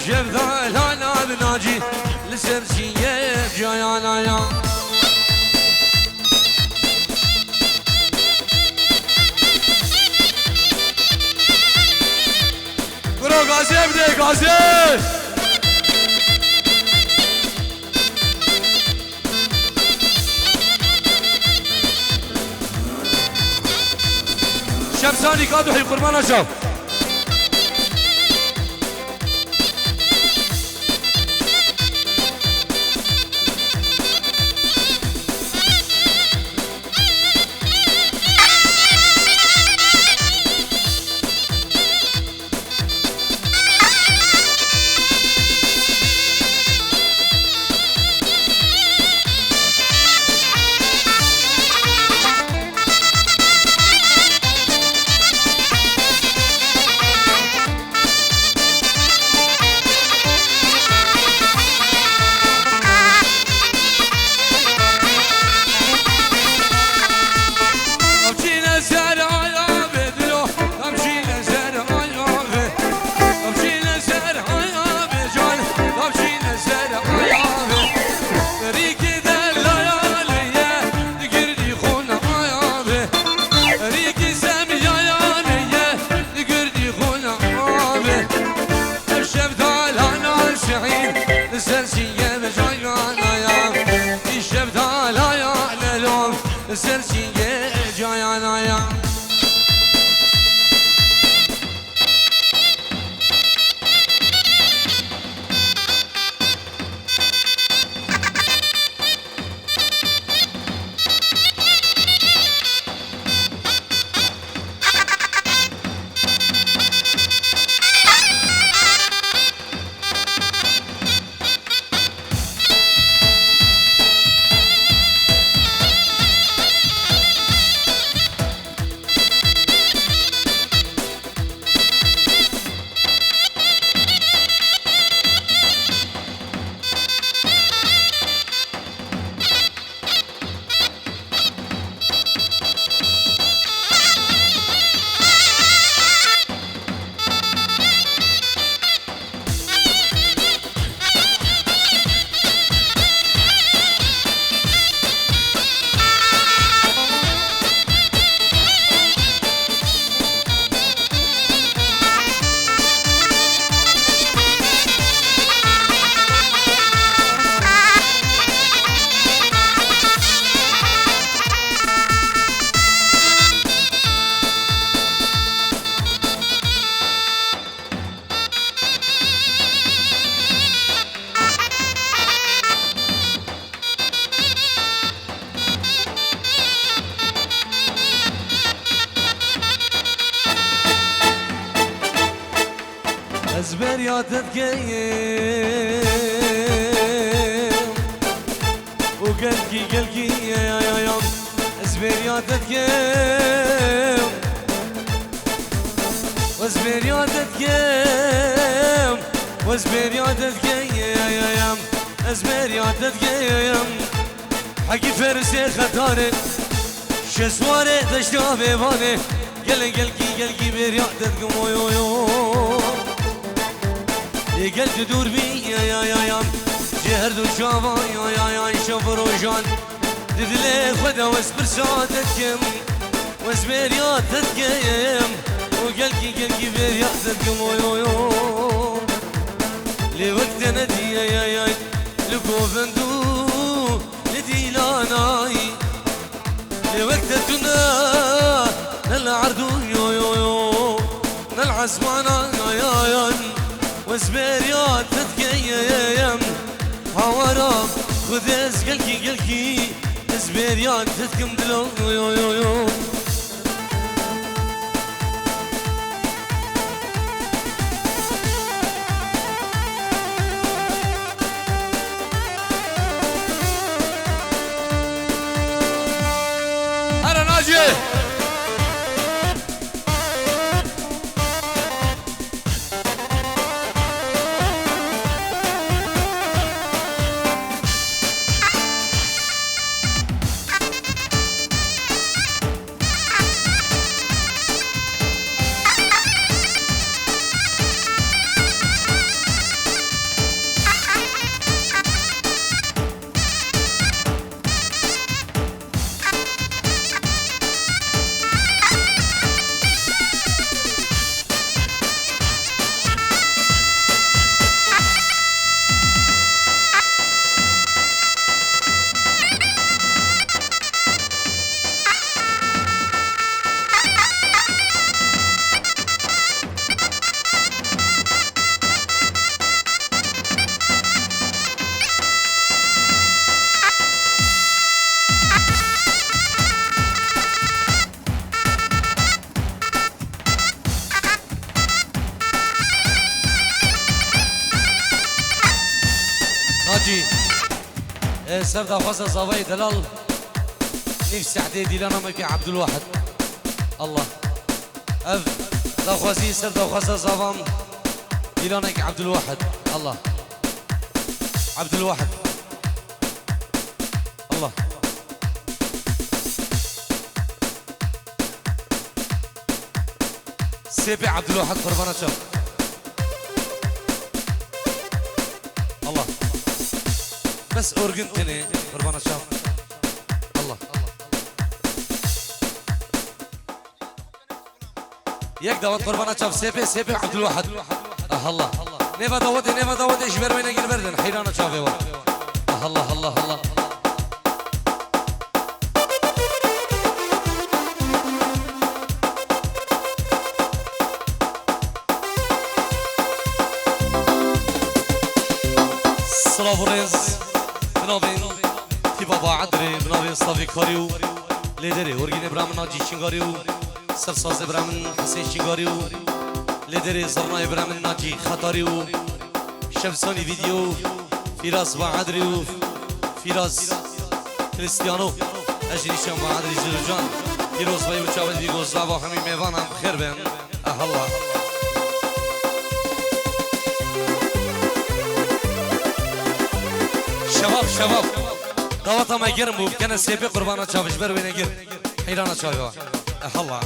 شفذا لانا بناجي لسرسية جايانا يا برو غازي ابدي غازي شمساني كادو حي قربان اشرف سرسية جايانا يا أزبر يا تتكيم وقلقي قلقي يا يوم أزبر يا تتكيم واصبر يا تتكيم واصبر يا تتكيم يا يوم أزبر يا تتكيم حقي فرسي خطاني شسواري تشتابي باني قلقي بريادتكم ويو قلت تدور بي يا جهر دو شافا يا شفر وجان ددلي خدا واصبر ساعتكم واصبر يا تتكيم وقلقي بريادتكم ويو لوقت ندي يا لكو فندو ندي لاناي لوقت تنا نلعردو يو نلعزمانا يا واصبر يا تتكيم هاورا خذ قلقي اصبر يا تتكم دلو يو أنا ناجي ناجي سردا خاصة صافي دلال نفسي عديدي لنا مكي عبد الواحد الله اف دخوازي سردا خاصة صافام ديلانك عبد الواحد الله عبد الواحد الله سيبي عبد الواحد قربانة شوف الله بس أورجنتيني قربانة شوف الله يك دوت قربانة شوف سيبي عبد الواحد الله نيفا دوت ايش بروينا جيل بردن حيرانا شافي وا الله الله الله سلافوريز بنابين في بابا عدري بنابين صافي كاريو ليدري ورجين ابراهيم ناجي شنغاريو سرساز ابراهيم حسين شنغاريو ليدري صرنا ابراهيم ناجي خطاريو شمسوني فيديو فراس بعدريو فراس كريستيانو اجري شام بعدري جلجان فيروز بايو تشاوز يوغوسلافا همي ميفانا بخير بين الله شباب دعوتا ما يجرم بو كان سيبي قربانا تشافش بروين يجر حيرانا تشافي الله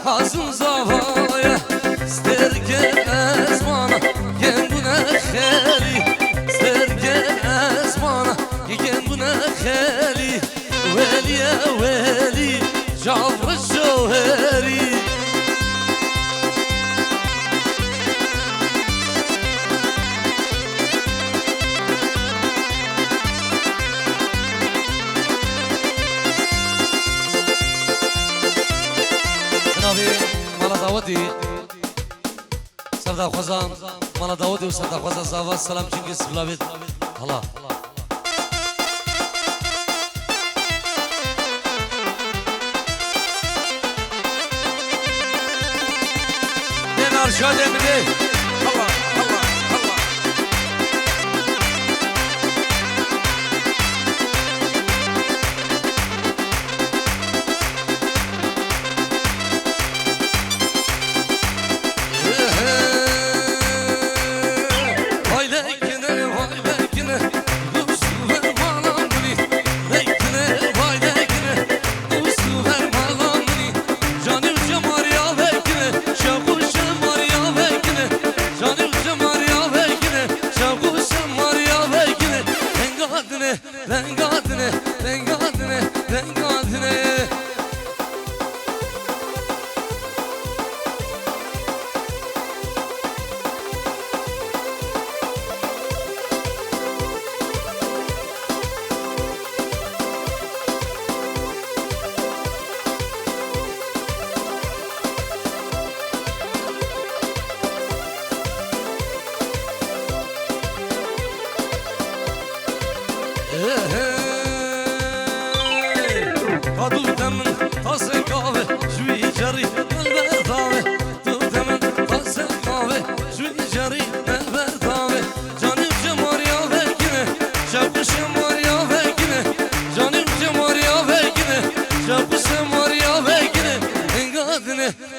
حزن زوايا سترجع أزمانة ينبنا خالي سترجع أزمانة ينبنا خالي ويلي يا ويلي جعفر الجوهري مالا داودي سردا خوزان مالا داودي وسردا خوزان زاوا سلام چنگیز بلاوید الله دين ارشاد امني الله الله الله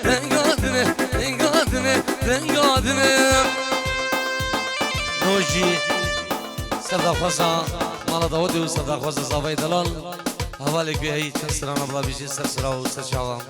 Rengadine تنقادنا نوجي سردار خوزا مالا داودی و سردار خوزا زاوی دلال حوالك بهي تنسران ابلا بيجي سرسرا و سرشاوام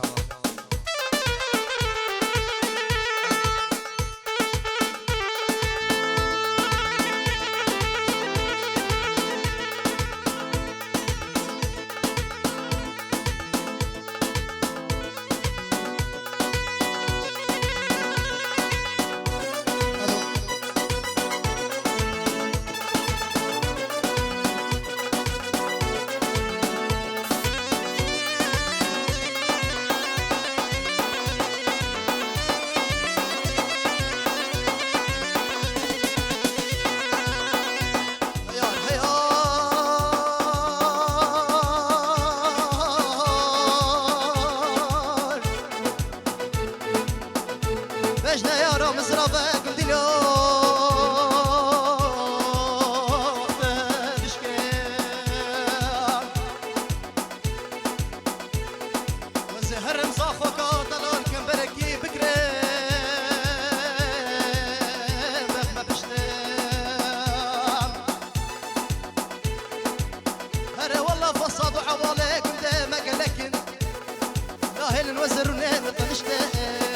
وزر ونام طنشتان